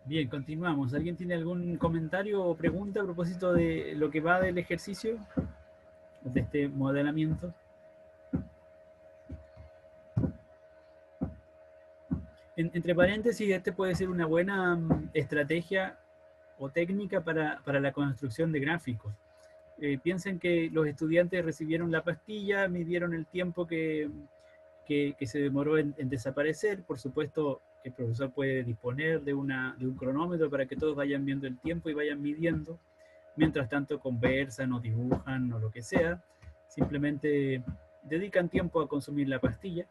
Bien, continuamos. ¿Alguien tiene algún comentario o pregunta a propósito de lo que va del ejercicio, de este modelamiento? Entre paréntesis, este puede ser una buena estrategia o técnica para la construcción de gráficos. Piensen que los estudiantes recibieron la pastilla, midieron el tiempo que se demoró en desaparecer. Por supuesto, el profesor puede disponer de un cronómetro para que todos vayan viendo el tiempo y vayan midiendo. Mientras tanto, conversan o dibujan o lo que sea. Simplemente dedican tiempo a consumir la pastilla.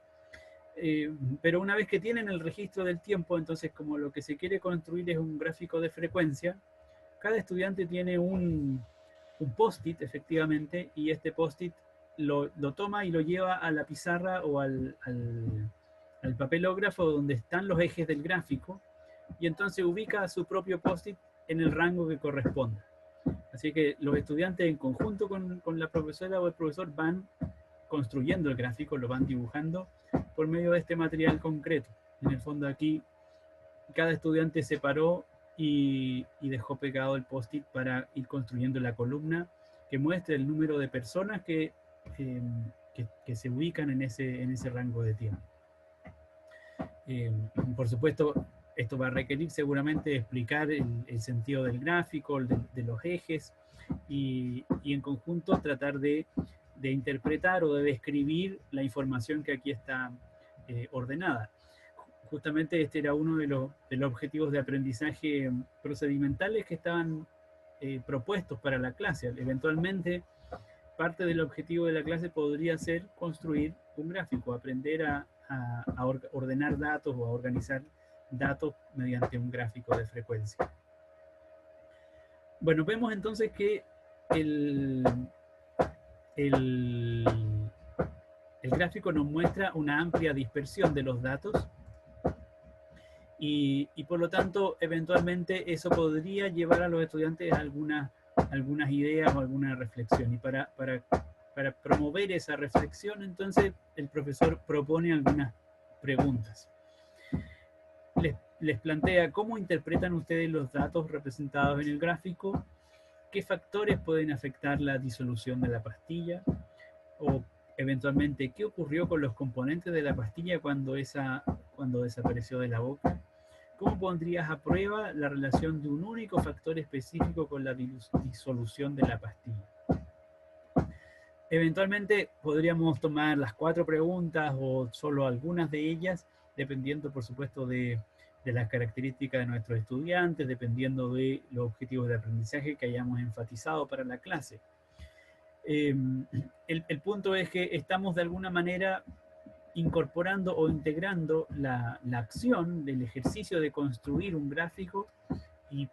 Pero una vez que tienen el registro del tiempo, entonces como lo que se quiere construir es un gráfico de frecuencia, cada estudiante tiene un post-it efectivamente, y este post-it lo toma y lo lleva a la pizarra o al papelógrafo donde están los ejes del gráfico, y entonces ubica su propio post-it en el rango que corresponda. Así que los estudiantes en conjunto con la profesora o el profesor van construyendo el gráfico, lo van dibujando por medio de este material concreto. En el fondo aquí cada estudiante separó y dejó pegado el post-it para ir construyendo la columna que muestre el número de personas eh, que se ubican en ese rango de tiempo. Eh, por supuesto, esto va a requerir seguramente explicar el sentido del gráfico, de los ejes, y en conjunto tratar de interpretar o de describir la información que aquí está ordenada. Justamente este era uno de los objetivos de aprendizaje procedimentales que estaban propuestos para la clase. Eventualmente, parte del objetivo de la clase podría ser construir un gráfico, aprender a ordenar datos o a organizar datos mediante un gráfico de frecuencia. Bueno, vemos entonces que el, el, el gráfico nos muestra una amplia dispersión de los datos y por lo tanto, eventualmente eso podría llevar a los estudiantes a algunas ideas o alguna reflexión. Y para promover esa reflexión, entonces el profesor propone algunas preguntas. Les plantea cómo interpretan ustedes los datos representados en el gráfico, qué factores pueden afectar la disolución de la pastilla, o eventualmente qué ocurrió con los componentes de la pastilla cuando desapareció de la boca. ¿Cómo pondrías a prueba la relación de un único factor específico con la disolución de la pastilla? Eventualmente podríamos tomar las 4 preguntas o solo algunas de ellas, dependiendo por supuesto de las características de nuestros estudiantes, dependiendo de los objetivos de aprendizaje que hayamos enfatizado para la clase. El punto es que estamos de alguna manera incorporando o integrando la acción del ejercicio de construir un gráfico y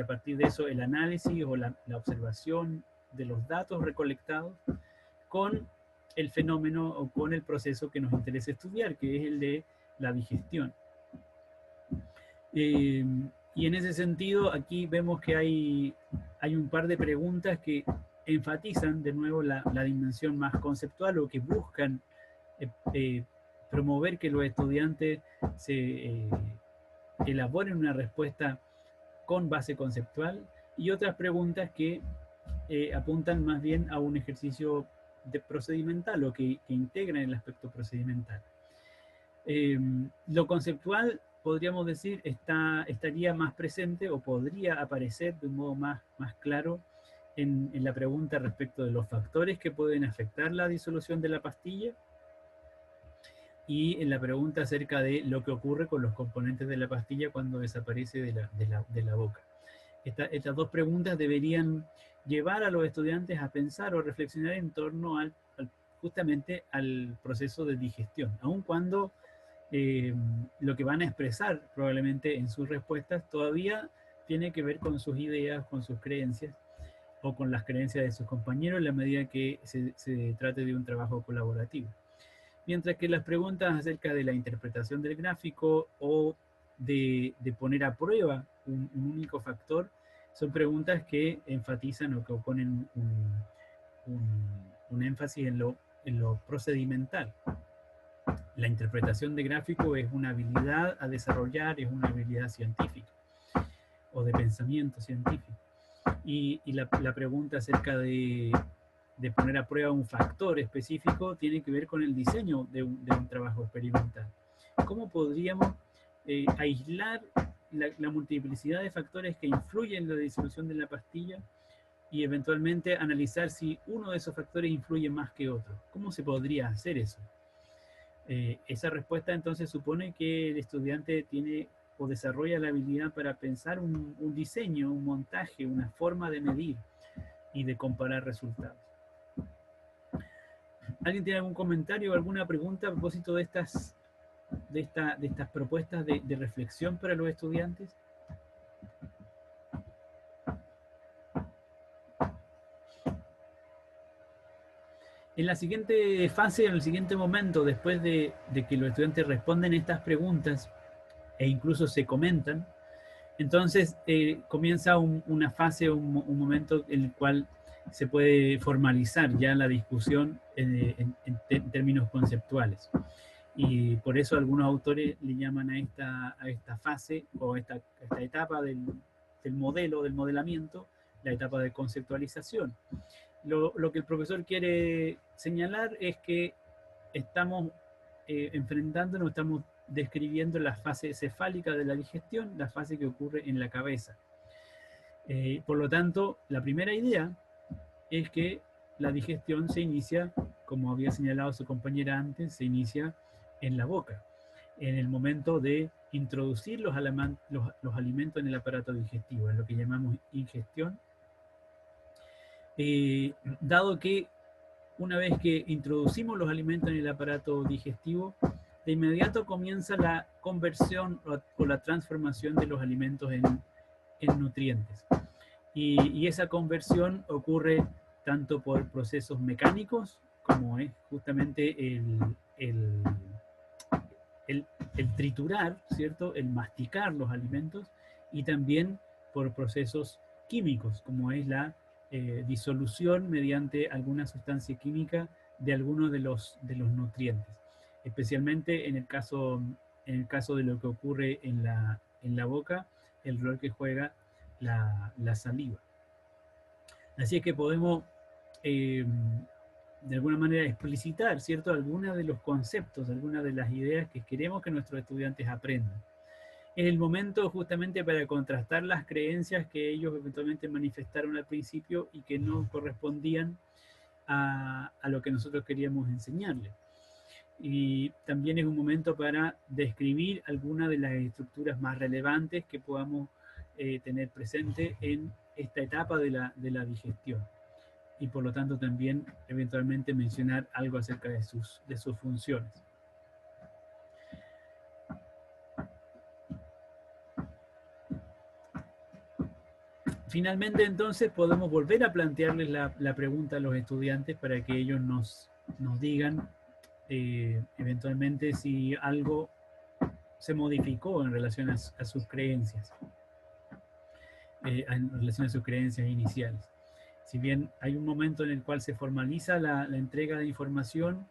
a partir de eso el análisis o la observación de los datos recolectados con el fenómeno o con el proceso que nos interesa estudiar, que es el de la digestión. Y en ese sentido, aquí vemos que hay un par de preguntas que enfatizan de nuevo la dimensión más conceptual o que buscan eh, promover que los estudiantes se elaboren una respuesta con base conceptual, y otras preguntas que apuntan más bien a un ejercicio de procedimental o que integran el aspecto procedimental. Lo conceptual, podríamos decir, estaría más presente o podría aparecer de un modo más claro en la pregunta respecto de los factores que pueden afectar la disolución de la pastilla, y en la pregunta acerca de lo que ocurre con los componentes de la pastilla cuando desaparece de la boca. Estas dos preguntas deberían llevar a los estudiantes a pensar o reflexionar en torno justamente al proceso de digestión, aun cuando lo que van a expresar probablemente en sus respuestas todavía tiene que ver con sus ideas, con sus creencias o con las creencias de sus compañeros en la medida que se trate de un trabajo colaborativo. Mientras que las preguntas acerca de la interpretación del gráfico o de poner a prueba un único factor son preguntas que enfatizan o que ponen un énfasis en lo procedimental. La interpretación de gráfico es una habilidad a desarrollar, es una habilidad científica. o de pensamiento científico. Y la pregunta acerca de poner a prueba un factor específico tiene que ver con el diseño de un trabajo experimental. ¿Cómo podríamos aislar la multiplicidad de factores que influyen en la disolución de la pastilla y eventualmente analizar si uno de esos factores influye más que otro? ¿Cómo se podría hacer eso? Esa respuesta entonces supone que el estudiante tiene o desarrolla la habilidad para pensar un diseño, un montaje, una forma de medir y de comparar resultados. ¿Alguien tiene algún comentario o alguna pregunta a propósito de estas propuestas de reflexión para los estudiantes? En la siguiente fase, en el siguiente momento, después de que los estudiantes responden estas preguntas e incluso se comentan, entonces comienza una fase, un momento en el cual se puede formalizar ya la discusión en términos conceptuales. Y por eso algunos autores le llaman a esta fase o esta etapa del modelo, del modelamiento, la etapa de conceptualización. Lo que el profesor quiere señalar es que estamos enfrentándonos, estamos describiendo la fase cefálica de la digestión, la fase que ocurre en la cabeza. Por lo tanto, la primera idea es que la digestión se inicia, como había señalado su compañera antes, se inicia en la boca, en el momento de introducir los alimentos en el aparato digestivo, es lo que llamamos ingestión. Dado que una vez que introducimos los alimentos en el aparato digestivo, de inmediato comienza la conversión o la transformación de los alimentos en nutrientes. Y esa conversión ocurre tanto por procesos mecánicos, como es justamente el triturar, ¿cierto? El masticar los alimentos, y también por procesos químicos, como es la disolución mediante alguna sustancia química de algunos de los nutrientes, especialmente en el caso de lo que ocurre en la boca, el rol que juega la saliva. Así es que podemos de alguna manera explicitar, ¿cierto?, algunos de los conceptos, algunas de las ideas que queremos que nuestros estudiantes aprendan. Es el momento justamente para contrastar las creencias que ellos eventualmente manifestaron al principio y que no correspondían a lo que nosotros queríamos enseñarles. Y también es un momento para describir algunas de las estructuras más relevantes que podamos tener presente en esta etapa de la digestión. Y por lo tanto también eventualmente mencionar algo acerca de sus funciones. Finalmente, entonces, podemos volver a plantearles la pregunta a los estudiantes para que ellos nos digan eventualmente si algo se modificó en relación a sus creencias, en relación a sus creencias iniciales. Si bien hay un momento en el cual se formaliza la entrega de información,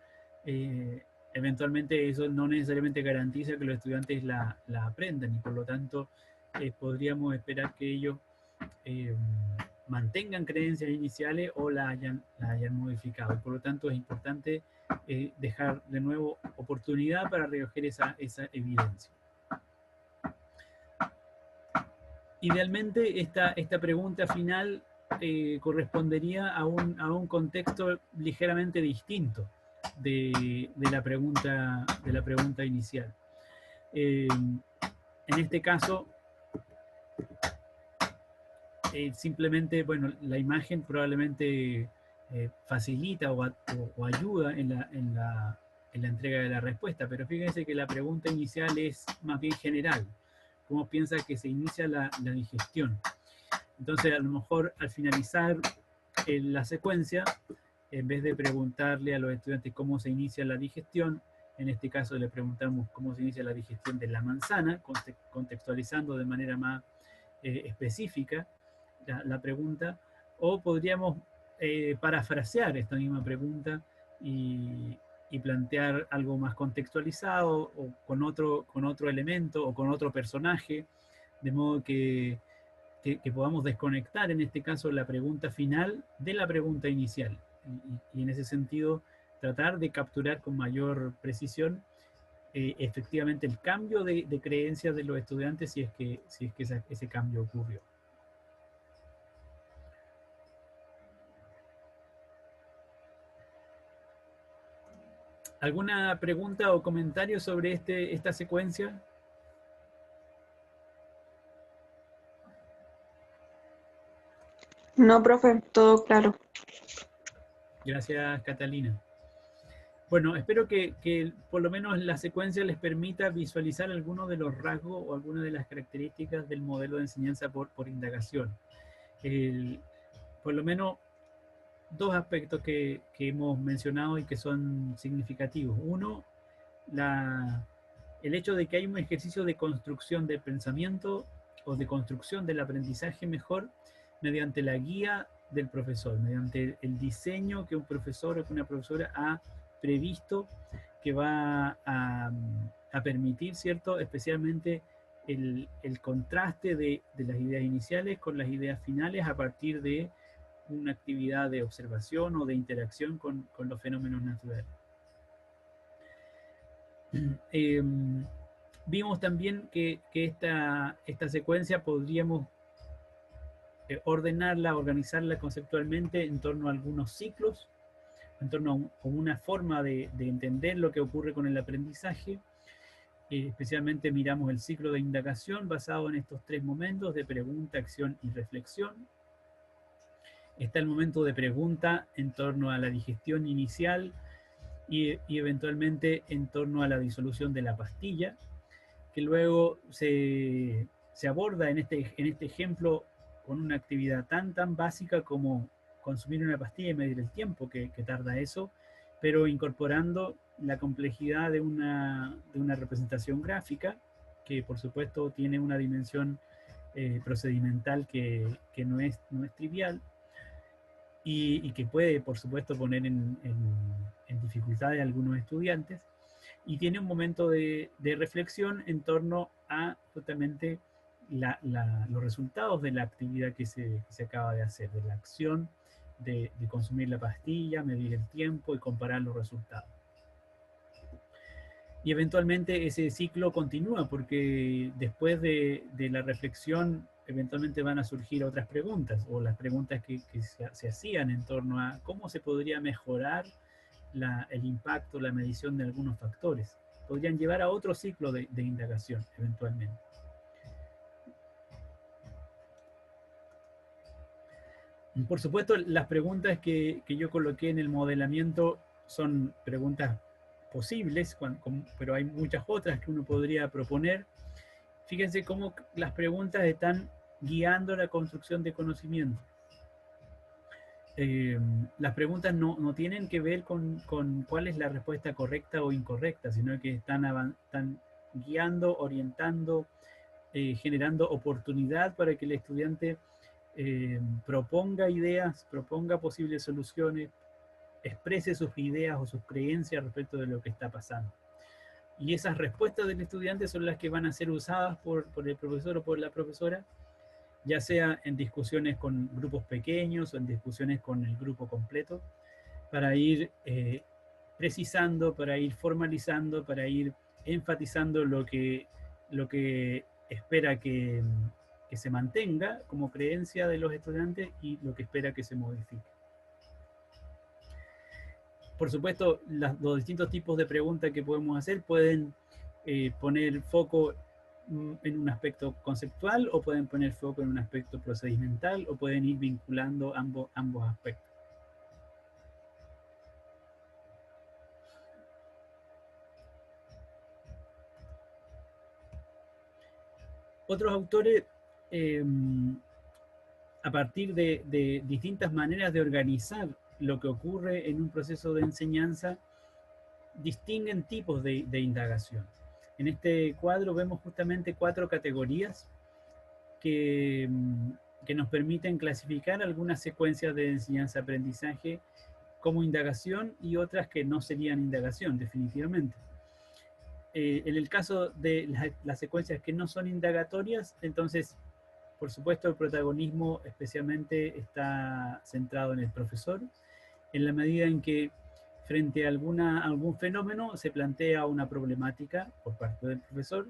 eventualmente eso no necesariamente garantiza que los estudiantes la aprendan, y por lo tanto podríamos esperar que ellos mantengan creencias iniciales o la hayan modificado. Por lo tanto, es importante dejar de nuevo oportunidad para recoger esa evidencia. Idealmente, esta pregunta final correspondería a un contexto ligeramente distinto de la pregunta inicial. En este caso, simplemente, bueno, la imagen probablemente facilita o ayuda en la entrega de la respuesta, pero fíjense que la pregunta inicial es más bien general. ¿Cómo piensa que se inicia la digestión? Entonces, a lo mejor al finalizar la secuencia, en vez de preguntarle a los estudiantes cómo se inicia la digestión, en este caso le preguntamos cómo se inicia la digestión de la manzana, contextualizando de manera más específica la pregunta, o podríamos parafrasear esta misma pregunta y plantear algo más contextualizado o con otro elemento o con otro personaje, de modo que que podamos desconectar, en este caso, la pregunta final de la pregunta inicial. Y en ese sentido, tratar de capturar con mayor precisión efectivamente el cambio de creencias de los estudiantes si es que ese cambio ocurrió. ¿Alguna pregunta o comentario sobre esta secuencia? No, profe, todo claro. Gracias, Catalina. Bueno, espero que por lo menos la secuencia les permita visualizar algunos de los rasgos o algunas de las características del modelo de enseñanza por indagación. Por lo menos dos aspectos que hemos mencionado y que son significativos. Uno, el hecho de que hay un ejercicio de construcción del pensamiento o de construcción del aprendizaje mejor mediante la guía del profesor, mediante el diseño que un profesor o que una profesora ha previsto, que va a permitir, ¿cierto? Especialmente el contraste de las ideas iniciales con las ideas finales a partir de una actividad de observación o de interacción con los fenómenos naturales. Vimos también que esta secuencia podríamos ordenarla, organizarla conceptualmente en torno a algunos ciclos, en torno a una forma de entender lo que ocurre con el aprendizaje. Especialmente miramos el ciclo de indagación basado en estos tres momentos de pregunta, acción y reflexión. Está el momento de pregunta en torno a la digestión inicial y eventualmente en torno a la disolución de la pastilla, que luego se aborda en este ejemplo con una actividad tan básica como consumir una pastilla y medir el tiempo que tarda eso, pero incorporando la complejidad de una representación gráfica, que por supuesto tiene una dimensión procedimental que no es trivial, y que puede, por supuesto, poner en dificultades a algunos estudiantes, y tiene un momento de reflexión en torno a justamente los resultados de la actividad que se acaba de hacer, de la acción de consumir la pastilla, medir el tiempo y comparar los resultados. Y eventualmente ese ciclo continúa porque después de la reflexión eventualmente van a surgir otras preguntas, o las preguntas que se hacían en torno a cómo se podría mejorar el impacto, la medición de algunos factores. Podrían llevar a otro ciclo de indagación eventualmente. Por supuesto, las preguntas que yo coloqué en el modelamiento son preguntas posibles, pero hay muchas otras que uno podría proponer. Fíjense cómo las preguntas están guiando la construcción de conocimiento. Las preguntas no tienen que ver con cuál es la respuesta correcta o incorrecta, sino que están guiando, orientando, generando oportunidad para que el estudiante proponga ideas, proponga posibles soluciones, exprese sus ideas o sus creencias respecto de lo que está pasando. Y esas respuestas del estudiante son las que van a ser usadas por el profesor o por la profesora, ya sea en discusiones con grupos pequeños o en discusiones con el grupo completo, para ir precisando, para ir formalizando, para ir enfatizando lo que espera que se mantenga como creencia de los estudiantes y lo que espera que se modifique. Por supuesto, los distintos tipos de preguntas que podemos hacer pueden poner foco en un aspecto conceptual, o pueden poner foco en un aspecto procedimental, o pueden ir vinculando ambos aspectos. Otros autores, a partir de distintas maneras de organizar lo que ocurre en un proceso de enseñanza, distinguen tipos de indagación. En este cuadro vemos justamente 4 categorías que nos permiten clasificar algunas secuencias de enseñanza-aprendizaje como indagación y otras que no serían indagación, definitivamente. En el caso de las secuencias que no son indagatorias, entonces por supuesto, el protagonismo especialmente está centrado en el profesor, en la medida en que frente a algún fenómeno se plantea una problemática por parte del profesor.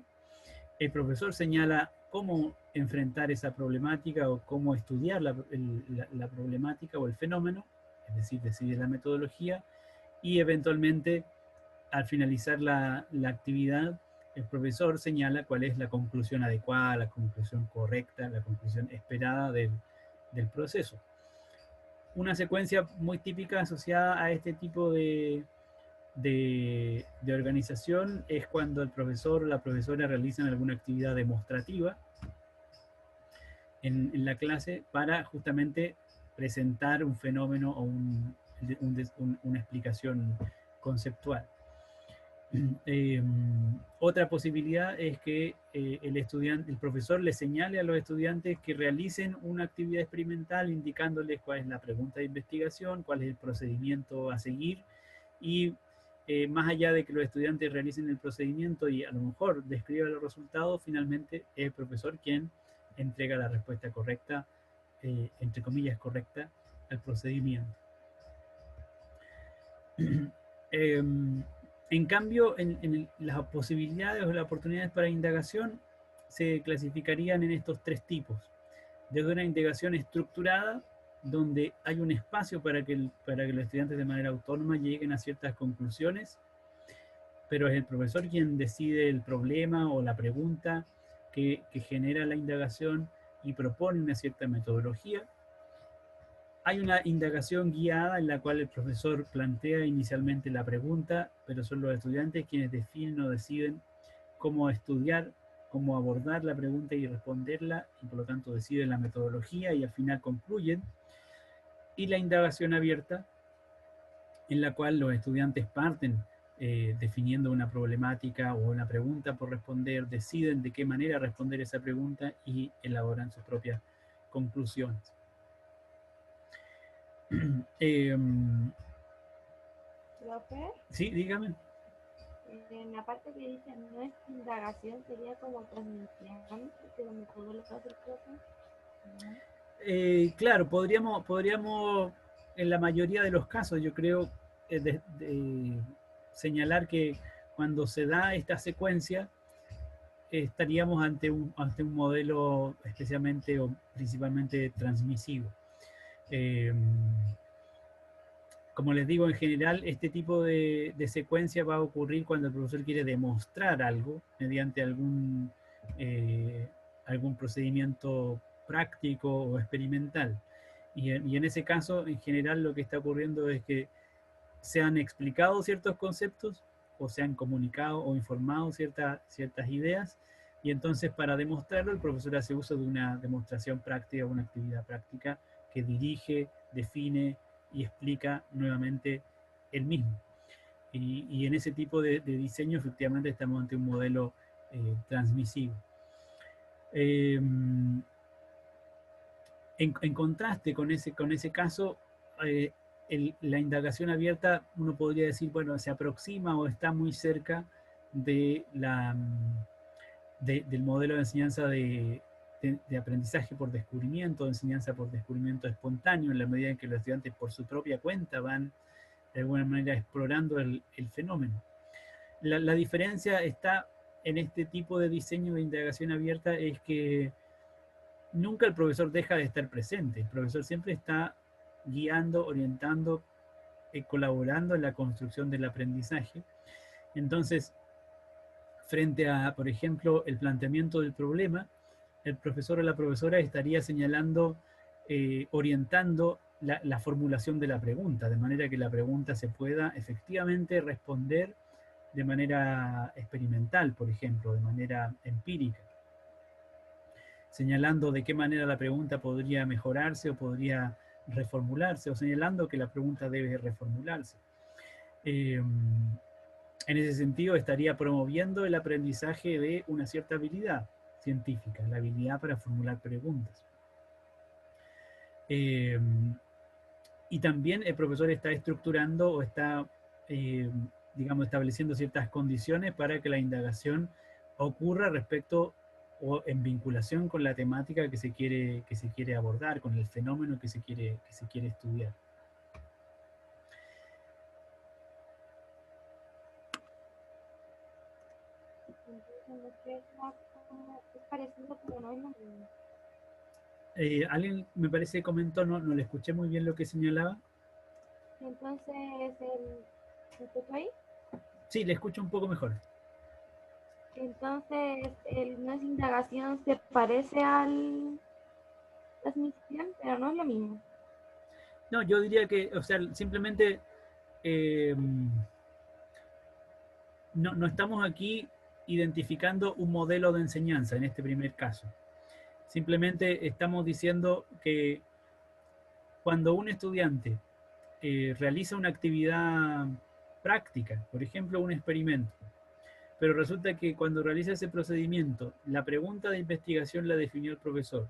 El profesor señala cómo enfrentar esa problemática o cómo estudiar la problemática o el fenómeno, es decir, decide la metodología, y eventualmente al finalizar la actividad, el profesor señala cuál es la conclusión adecuada, la conclusión correcta, la conclusión esperada del proceso. Una secuencia muy típica asociada a este tipo de organización es cuando el profesor o la profesora realizan alguna actividad demostrativa en la clase para justamente presentar un fenómeno o una explicación conceptual. Otra posibilidad es que el profesor le señale a los estudiantes que realicen una actividad experimental indicándoles cuál es la pregunta de investigación, cuál es el procedimiento a seguir y más allá de que los estudiantes realicen el procedimiento y a lo mejor describan los resultados, finalmente es el profesor quien entrega la respuesta correcta, entre comillas correcta, al procedimiento. En cambio, las posibilidades o las oportunidades para indagación se clasificarían en estos tres tipos. Desde una indagación estructurada, donde hay un espacio para que los estudiantes de manera autónoma lleguen a ciertas conclusiones, pero es el profesor quien decide el problema o la pregunta que genera la indagación y propone una cierta metodología. Hay una indagación guiada en la cual el profesor plantea inicialmente la pregunta, pero son los estudiantes quienes definen o deciden cómo estudiar, cómo abordar la pregunta y responderla, y por lo tanto deciden la metodología y al final concluyen. Y la indagación abierta, en la cual los estudiantes parten definiendo una problemática o una pregunta por responder, deciden de qué manera responder esa pregunta y elaboran sus propias conclusiones. Profe, Sí, dígame. en la parte que dice no es indagación, sería como transmisión, porque la metodología del profe. ¿No? Claro, podríamos, en la mayoría de los casos, yo creo, señalar que cuando se da esta secuencia, estaríamos ante un modelo especialmente o principalmente transmisivo. Como les digo, en general, este tipo de secuencia va a ocurrir cuando el profesor quiere demostrar algo mediante algún procedimiento práctico o experimental. Y en ese caso, en general, lo que está ocurriendo es que se han explicado ciertos conceptos o se han comunicado o informado ciertas ideas, y entonces para demostrarlo el profesor hace uso de una demostración práctica, una actividad práctica que dirige, define y explica nuevamente el mismo. Y en ese tipo de diseño efectivamente estamos ante un modelo transmisivo. En contraste con ese caso, la indagación abierta, uno podría decir, bueno, se aproxima o está muy cerca del modelo de enseñanza de aprendizaje por descubrimiento, de enseñanza por descubrimiento espontáneo, en la medida en que los estudiantes por su propia cuenta van de alguna manera explorando el fenómeno. La diferencia está en este tipo de diseño de indagación abierta, es que nunca el profesor deja de estar presente. El profesor siempre está guiando, orientando, colaborando en la construcción del aprendizaje. Entonces, frente a, por ejemplo, el planteamiento del problema, el profesor o la profesora estaría señalando, orientando la formulación de la pregunta, de manera que la pregunta se pueda efectivamente responder de manera experimental, por ejemplo, de manera empírica, señalando de qué manera la pregunta podría mejorarse o podría reformularse, o señalando que la pregunta debe reformularse. En ese sentido, estaría promoviendo el aprendizaje de una cierta habilidad científica, la habilidad para formular preguntas. Y también el profesor está estructurando o está, digamos, estableciendo ciertas condiciones para que la indagación ocurra respecto o en vinculación con la temática que se quiere abordar, con el fenómeno que se quiere estudiar. Entonces, no sé, es parecido, pero no es lo mismo. Alguien me parece que comentó, no le escuché muy bien lo que señalaba. Entonces, ¿me escucho ahí? Sí, le escucho un poco mejor. Entonces, no es indagación, se parece al transmisión, pero no es lo mismo. No, yo diría que, o sea, simplemente no estamos aquí identificando un modelo de enseñanza en este primer caso. Simplemente estamos diciendo que cuando un estudiante realiza una actividad práctica, por ejemplo, un experimento, pero resulta que cuando realiza ese procedimiento, la pregunta de investigación la definió el profesor,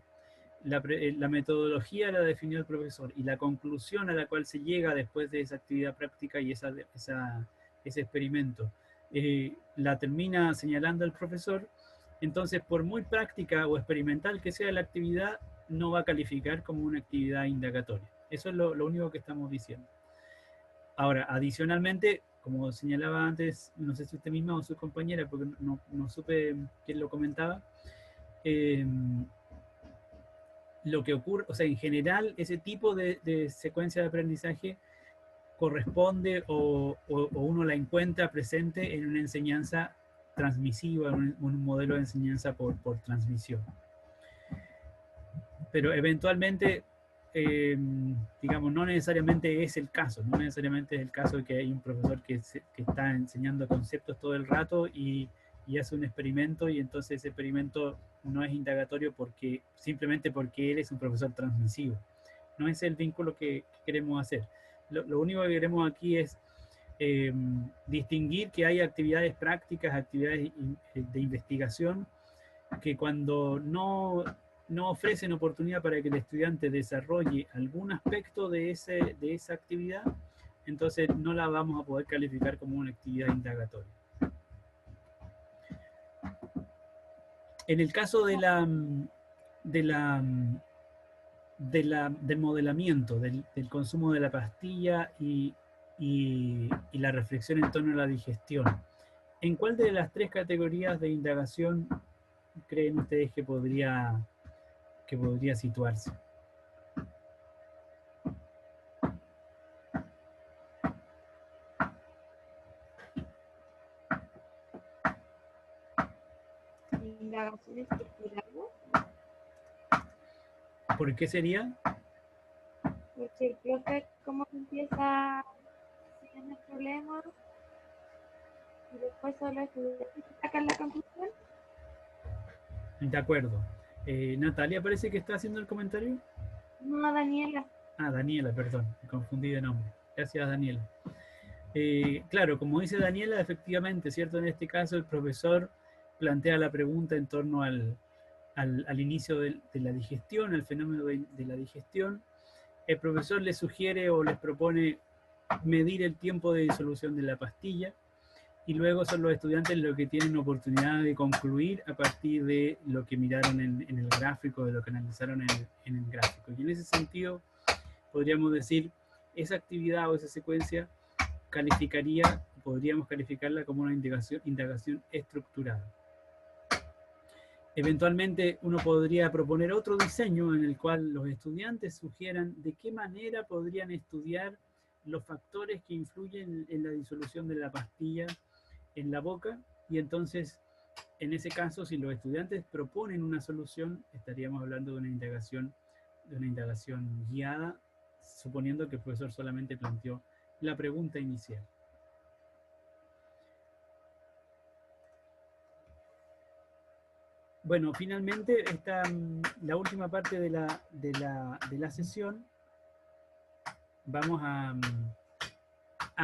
la metodología la definió el profesor y la conclusión a la cual se llega después de esa actividad práctica y ese experimento la termina señalando el profesor, entonces por muy práctica o experimental que sea la actividad, no va a calificar como una actividad indagatoria. Eso es lo único que estamos diciendo. Ahora, adicionalmente, como señalaba antes, no sé si usted misma o su compañera, porque no supe quién lo comentaba, eh, lo que ocurre, o sea, en general, ese tipo de secuencia de aprendizaje corresponde o uno la encuentra presente en una enseñanza transmisiva, en un modelo de enseñanza por transmisión. Pero eventualmente, digamos, no necesariamente es el caso, no necesariamente es el caso de que hay un profesor que está enseñando conceptos todo el rato y hace un experimento y entonces ese experimento no es indagatorio simplemente porque él es un profesor transmisivo. No es el vínculo que queremos hacer. Lo único que queremos aquí es distinguir que hay actividades prácticas, actividades de investigación, que cuando no ofrecen oportunidad para que el estudiante desarrolle algún aspecto de esa actividad, entonces no la vamos a poder calificar como una actividad indagatoria. En el caso del modelamiento, del consumo de la pastilla y la reflexión en torno a la digestión, ¿en cuál de las tres categorías de indagación creen ustedes que podría situarse? Indagación estructural, ¿Por qué sería? porque el profe cómo empieza haciendo el problema y después solo estudiantes sacan la conclusión. De acuerdo. Natalia parece que está haciendo el comentario. No, Daniela. Ah, Daniela, perdón, me confundí de nombre. Gracias, Daniela. Claro, como dice Daniela, efectivamente, ¿cierto? En este caso, el profesor plantea la pregunta en torno al inicio de la digestión, al fenómeno de la digestión. El profesor les sugiere o les propone medir el tiempo de disolución de la pastilla y luego son los estudiantes los que tienen oportunidad de concluir a partir de lo que miraron en el gráfico, de lo que analizaron en el gráfico. Y en ese sentido, podríamos decir, esa actividad o esa secuencia podríamos calificarla como una indagación estructurada. Eventualmente uno podría proponer otro diseño en el cual los estudiantes sugieran de qué manera podrían estudiar los factores que influyen en la disolución de la pastilla en la boca, y entonces en ese caso, si los estudiantes proponen una solución, estaríamos hablando de una indagación guiada, suponiendo que el profesor solamente planteó la pregunta inicial. Bueno, finalmente la última parte de la sesión. Vamos a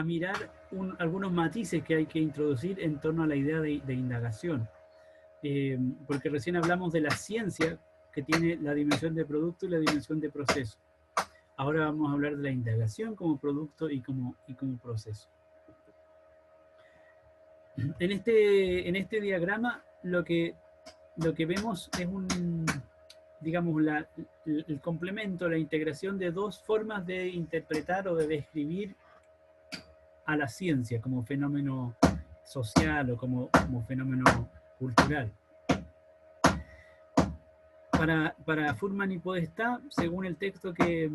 mirar algunos matices que hay que introducir en torno a la idea de indagación. Porque recién hablamos de la ciencia que tiene la dimensión de producto y la dimensión de proceso. Ahora vamos a hablar de la indagación como producto y como proceso. En este diagrama lo que lo que vemos es digamos, el complemento, la integración de dos formas de interpretar o de describir a la ciencia como fenómeno social o como fenómeno cultural. Para Fuhrman y Podestá, según el texto que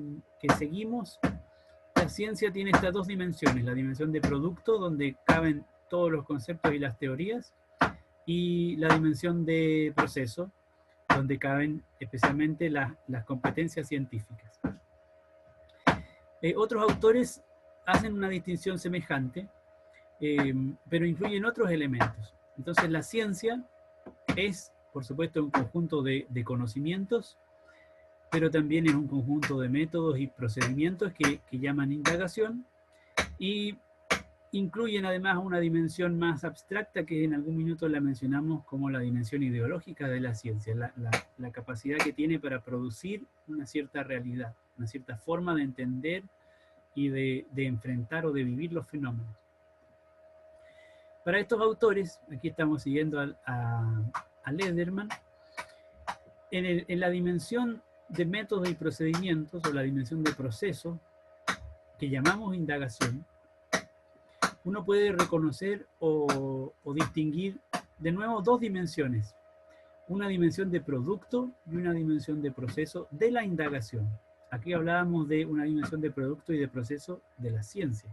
seguimos, la ciencia tiene estas dos dimensiones, la dimensión de producto, donde caben todos los conceptos y las teorías, y la dimensión de proceso, donde caben especialmente las competencias científicas. Otros autores hacen una distinción semejante, pero incluyen otros elementos. Entonces la ciencia es, por supuesto, un conjunto de conocimientos, pero también es un conjunto de métodos y procedimientos que llaman indagación, y incluyen además una dimensión más abstracta que en algún minuto la mencionamos como la dimensión ideológica de la ciencia, la capacidad que tiene para producir una cierta realidad, una cierta forma de entender y de enfrentar o de vivir los fenómenos. Para estos autores, aquí estamos siguiendo a Lederman, en la dimensión de métodos y procedimientos, o la dimensión de proceso, que llamamos indagación, uno puede reconocer o distinguir de nuevo dos dimensiones, una dimensión de producto y una dimensión de proceso de la indagación. Aquí hablábamos de una dimensión de producto y de proceso de la ciencia.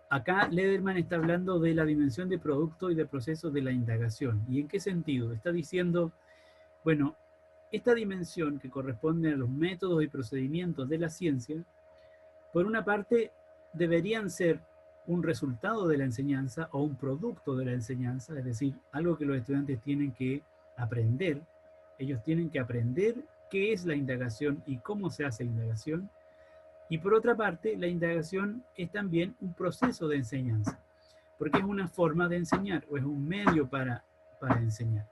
Acá Lederman está hablando de la dimensión de producto y de proceso de la indagación. ¿Y en qué sentido? Está diciendo, bueno, esta dimensión que corresponde a los métodos y procedimientos de la ciencia, por una parte, deberían ser un resultado de la enseñanza o un producto de la enseñanza, es decir, algo que los estudiantes tienen que aprender. Ellos tienen que aprender qué es la indagación y cómo se hace indagación. Y por otra parte, la indagación es también un proceso de enseñanza, porque es una forma de enseñar o es un medio para enseñar.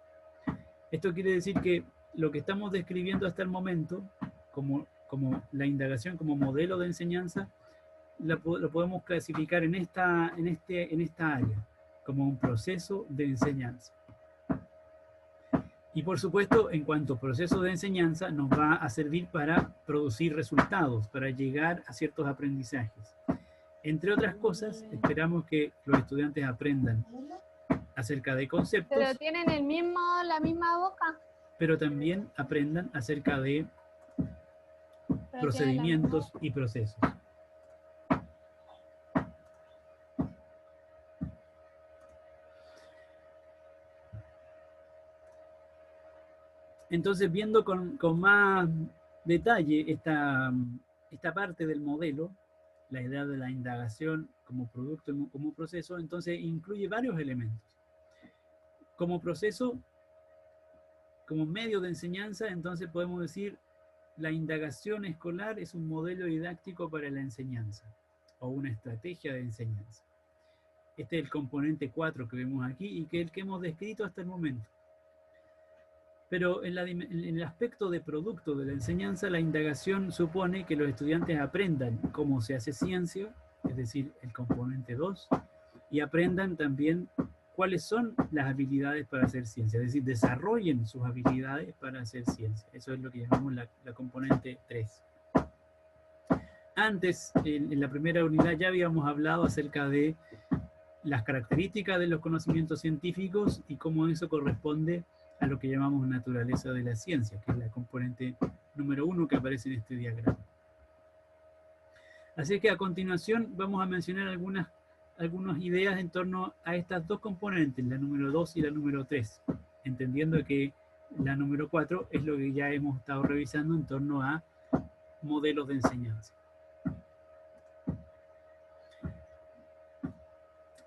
Esto quiere decir que lo que estamos describiendo hasta el momento, como la indagación como modelo de enseñanza, lo podemos clasificar en esta área, como un proceso de enseñanza. Y por supuesto, en cuanto a proceso de enseñanza, nos va a servir para producir resultados, para llegar a ciertos aprendizajes. Entre otras cosas, esperamos que los estudiantes aprendan acerca de conceptos. Pero tienen la misma boca. Pero también aprendan acerca de procedimientos y procesos. Entonces, viendo con más detalle esta parte del modelo, la idea de la indagación como producto, como proceso, entonces incluye varios elementos. Como proceso, como medio de enseñanza, entonces podemos decir la indagación escolar es un modelo didáctico para la enseñanza o una estrategia de enseñanza. Este es el componente 4 que vemos aquí y que es el que hemos descrito hasta el momento. Pero en el aspecto de producto de la enseñanza, la indagación supone que los estudiantes aprendan cómo se hace ciencia, es decir, el componente 2, y aprendan también cuáles son las habilidades para hacer ciencia, es decir, desarrollen sus habilidades para hacer ciencia. Eso es lo que llamamos la componente 3. Antes, en la primera unidad, ya habíamos hablado acerca de las características de los conocimientos científicos y cómo eso corresponde a lo que llamamos naturaleza de la ciencia, que es la componente número 1 que aparece en este diagrama. Así que a continuación vamos a mencionar algunas ideas en torno a estas dos componentes, la número 2 y la número 3, entendiendo que la número 4 es lo que ya hemos estado revisando en torno a modelos de enseñanza.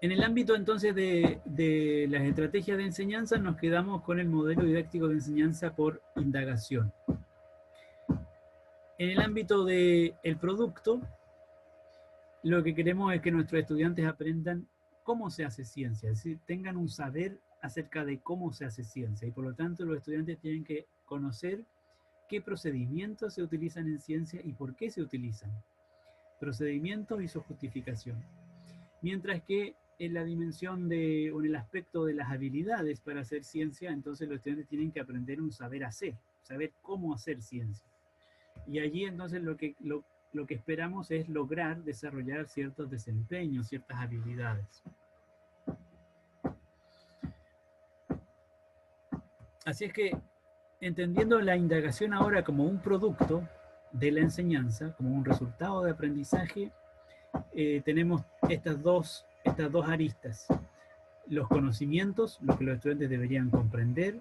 En el ámbito entonces de las estrategias de enseñanza nos quedamos con el modelo didáctico de enseñanza por indagación. En el ámbito del producto, lo que queremos es que nuestros estudiantes aprendan cómo se hace ciencia, es decir, tengan un saber acerca de cómo se hace ciencia y por lo tanto los estudiantes tienen que conocer qué procedimientos se utilizan en ciencia y por qué se utilizan. Procedimientos y su justificación. Mientras que en la dimensión de, o en el aspecto de las habilidades para hacer ciencia, entonces los estudiantes tienen que aprender un saber hacer, saber cómo hacer ciencia. Y allí entonces lo que esperamos es lograr desarrollar ciertos desempeños, ciertas habilidades. Así es que, entendiendo la indagación ahora como un producto de la enseñanza, como un resultado de aprendizaje, tenemos estas dos aristas. Los conocimientos, lo que los estudiantes deberían comprender,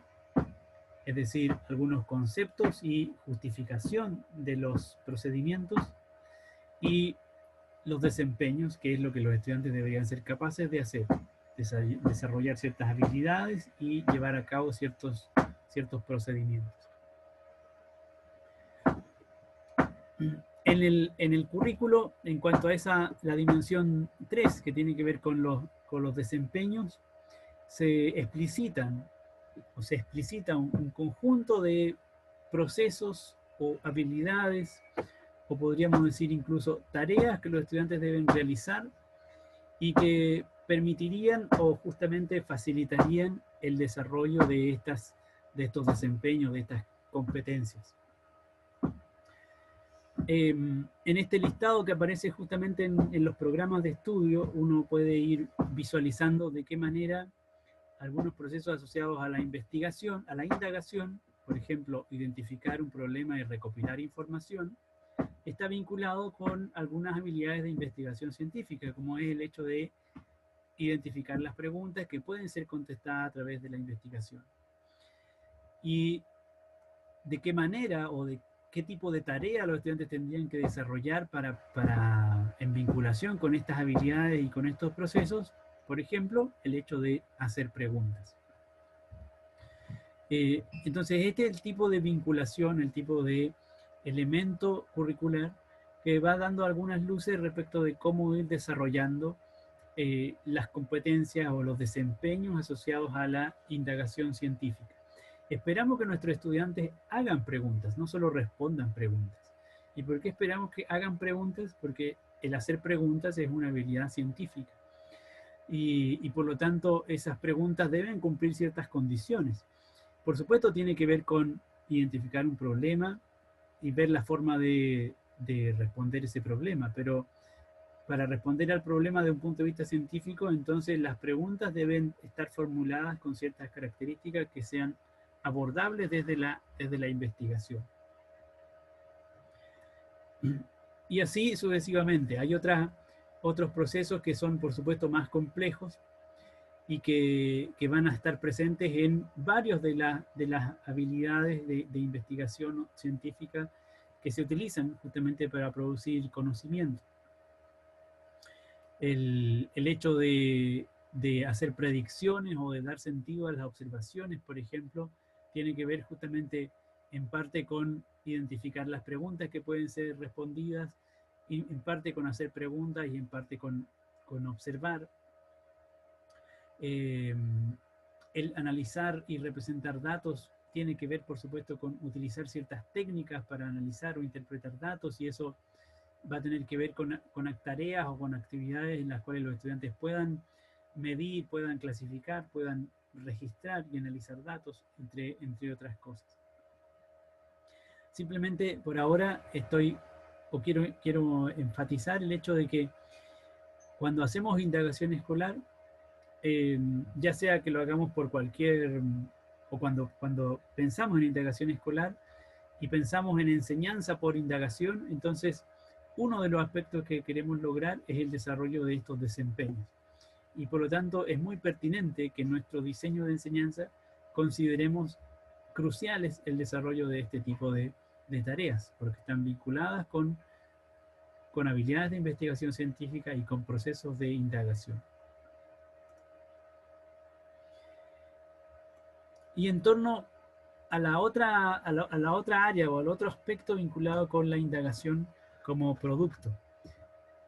es decir, algunos conceptos y justificación de los procedimientos, y los desempeños, que es lo que los estudiantes deberían ser capaces de hacer, desarrollar ciertas habilidades y llevar a cabo ciertos procedimientos. En el currículo, en cuanto a la dimensión 3, que tiene que ver con los desempeños, se explicita un conjunto de procesos o habilidades, o podríamos decir incluso tareas que los estudiantes deben realizar y que permitirían o justamente facilitarían el desarrollo de estos desempeños, de estas competencias. En este listado que aparece justamente en los programas de estudio, uno puede ir visualizando de qué manera algunos procesos asociados a la investigación, a la indagación, por ejemplo, identificar un problema y recopilar información, está vinculado con algunas habilidades de investigación científica, como es el hecho de identificar las preguntas que pueden ser contestadas a través de la investigación. Y de qué manera o de qué tipo de tarea los estudiantes tendrían que desarrollar en vinculación con estas habilidades y con estos procesos. Por ejemplo, el hecho de hacer preguntas. Entonces, este es el tipo de vinculación, el tipo de elemento curricular que va dando algunas luces respecto de cómo ir desarrollando las competencias o los desempeños asociados a la indagación científica. Esperamos que nuestros estudiantes hagan preguntas, no solo respondan preguntas. ¿Y por qué esperamos que hagan preguntas? Porque el hacer preguntas es una habilidad científica. Y por lo tanto, esas preguntas deben cumplir ciertas condiciones. Por supuesto, tiene que ver con identificar un problema y ver la forma de responder ese problema, pero para responder al problema desde un punto de vista científico, entonces las preguntas deben estar formuladas con ciertas características que sean abordables desde la investigación. Y así sucesivamente. Hay otros procesos que son, por supuesto, más complejos y que van a estar presentes en varios de las habilidades de investigación científica que se utilizan justamente para producir conocimiento. El hecho de hacer predicciones o de dar sentido a las observaciones, por ejemplo, tiene que ver justamente en parte con identificar las preguntas que pueden ser respondidas, y en parte con hacer preguntas y en parte con observar. El analizar y representar datos tiene que ver, por supuesto, con utilizar ciertas técnicas para analizar o interpretar datos, y eso va a tener que ver con tareas o con actividades en las cuales los estudiantes puedan medir, puedan clasificar, puedan registrar y analizar datos, entre otras cosas. Simplemente por ahora quiero enfatizar el hecho de que cuando hacemos indagación escolar, ya sea que lo hagamos por o cuando pensamos en indagación escolar y pensamos en enseñanza por indagación, entonces uno de los aspectos que queremos lograr es el desarrollo de estos desempeños. Y por lo tanto es muy pertinente que en nuestro diseño de enseñanza consideremos cruciales el desarrollo de este tipo de tareas, porque están vinculadas con habilidades de investigación científica y con procesos de indagación. Y en torno a la otra área o al otro aspecto vinculado con la indagación como producto.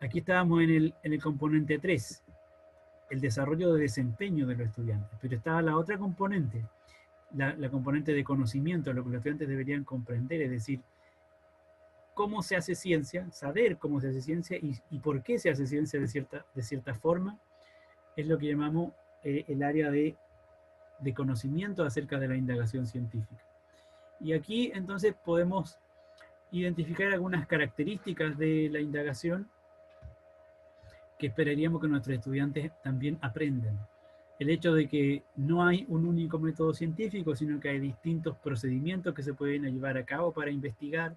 Aquí estábamos en el componente 3, el desarrollo de desempeño de los estudiantes, pero estaba la otra componente, la componente de conocimiento, lo que los estudiantes deberían comprender, es decir, cómo se hace ciencia, saber cómo se hace ciencia y por qué se hace ciencia de cierta forma, es lo que llamamos el área de conocimiento acerca de la indagación científica. Y aquí entonces podemos identificar algunas características de la indagación que esperaríamos que nuestros estudiantes también aprendan. El hecho de que no hay un único método científico, sino que hay distintos procedimientos que se pueden llevar a cabo para investigar,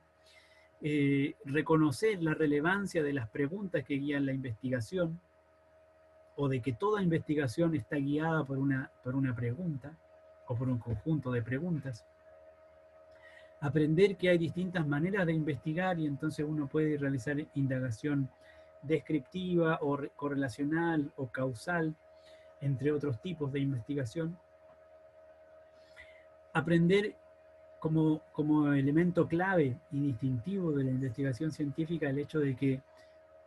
reconocer la relevancia de las preguntas que guían la investigación, o de que toda investigación está guiada por una pregunta, o por un conjunto de preguntas. Aprender que hay distintas maneras de investigar y entonces uno puede realizar indagación descriptiva o correlacional o causal, entre otros tipos de investigación. Aprender como elemento clave y distintivo de la investigación científica el hecho de que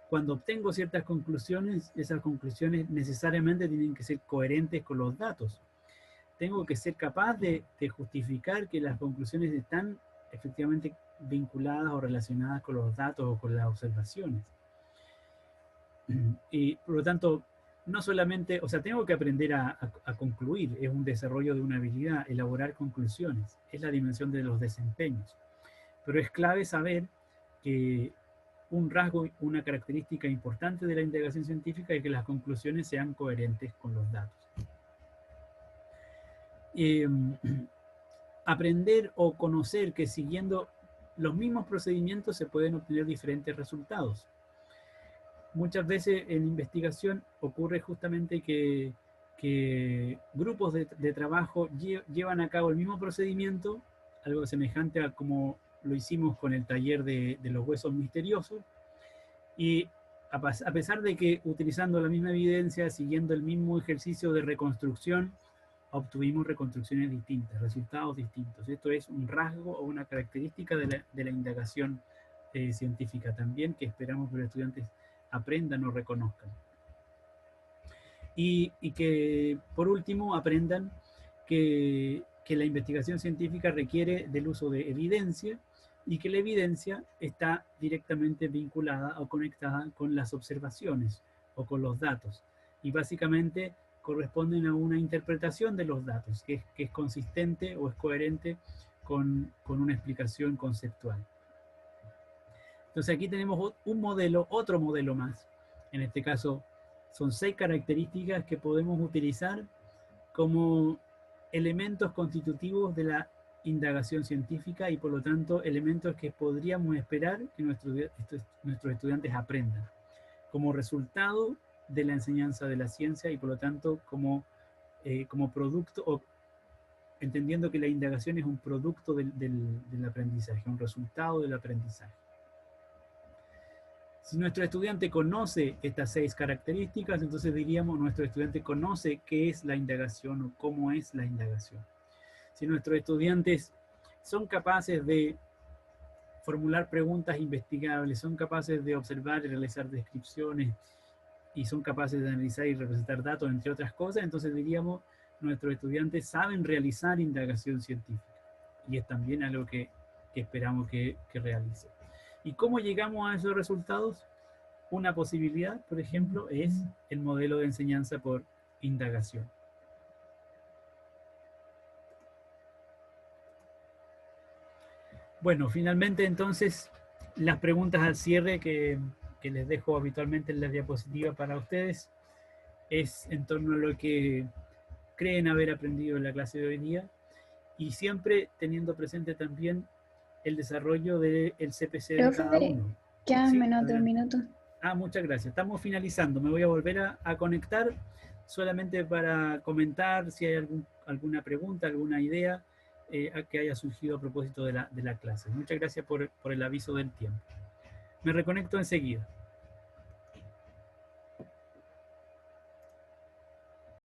cuando obtengo ciertas conclusiones, esas conclusiones necesariamente tienen que ser coherentes con los datos. Tengo que ser capaz de justificar que las conclusiones están efectivamente vinculadas o relacionadas con los datos o con las observaciones. Y por lo tanto, no solamente, o sea, tengo que aprender a concluir, es un desarrollo de una habilidad, elaborar conclusiones, es la dimensión de los desempeños. Pero es clave saber que un rasgo, una característica importante de la indagación científica es que las conclusiones sean coherentes con los datos. Aprender o conocer que siguiendo los mismos procedimientos se pueden obtener diferentes resultados. Muchas veces en investigación ocurre justamente que grupos de trabajo llevan a cabo el mismo procedimiento, algo semejante a como lo hicimos con el taller de los huesos misteriosos, y a pesar de que utilizando la misma evidencia, siguiendo el mismo ejercicio de reconstrucción, obtuvimos reconstrucciones distintas, resultados distintos. Esto es un rasgo o una característica de la indagación científica también, que esperamos que los estudiantes aprendan o reconozcan. Y que, por último, aprendan que la investigación científica requiere del uso de evidencia y que la evidencia está directamente vinculada o conectada con las observaciones o con los datos. Y básicamente corresponden a una interpretación de los datos que es consistente o es coherente con una explicación conceptual. Entonces aquí tenemos un modelo, otro modelo más. En este caso son 6 características que podemos utilizar como elementos constitutivos de la indagación científica y por lo tanto elementos que podríamos esperar que nuestros estudiantes aprendan como resultado de la enseñanza de la ciencia y por lo tanto como producto, o entendiendo que la indagación es un producto del aprendizaje, un resultado del aprendizaje. Si nuestro estudiante conoce estas 6 características, entonces diríamos nuestro estudiante conoce qué es la indagación o cómo es la indagación. Si nuestros estudiantes son capaces de formular preguntas investigables, son capaces de observar y realizar descripciones y son capaces de analizar y representar datos, entre otras cosas, entonces diríamos nuestros estudiantes saben realizar indagación científica. Y es también algo que esperamos que realicen. ¿Y cómo llegamos a esos resultados? Una posibilidad, por ejemplo, es el modelo de enseñanza por indagación. Bueno, finalmente entonces las preguntas al cierre que les dejo habitualmente en la diapositiva para ustedes es en torno a lo que creen haber aprendido en la clase de hoy día y siempre teniendo presente también el desarrollo del CPC de cada uno. Quedan Sí, menos de un adelante. minuto. Muchas gracias. Estamos finalizando. Me voy a volver a conectar solamente para comentar si hay alguna pregunta, alguna idea que haya surgido a propósito de la clase. Muchas gracias por el aviso del tiempo. Me reconecto enseguida.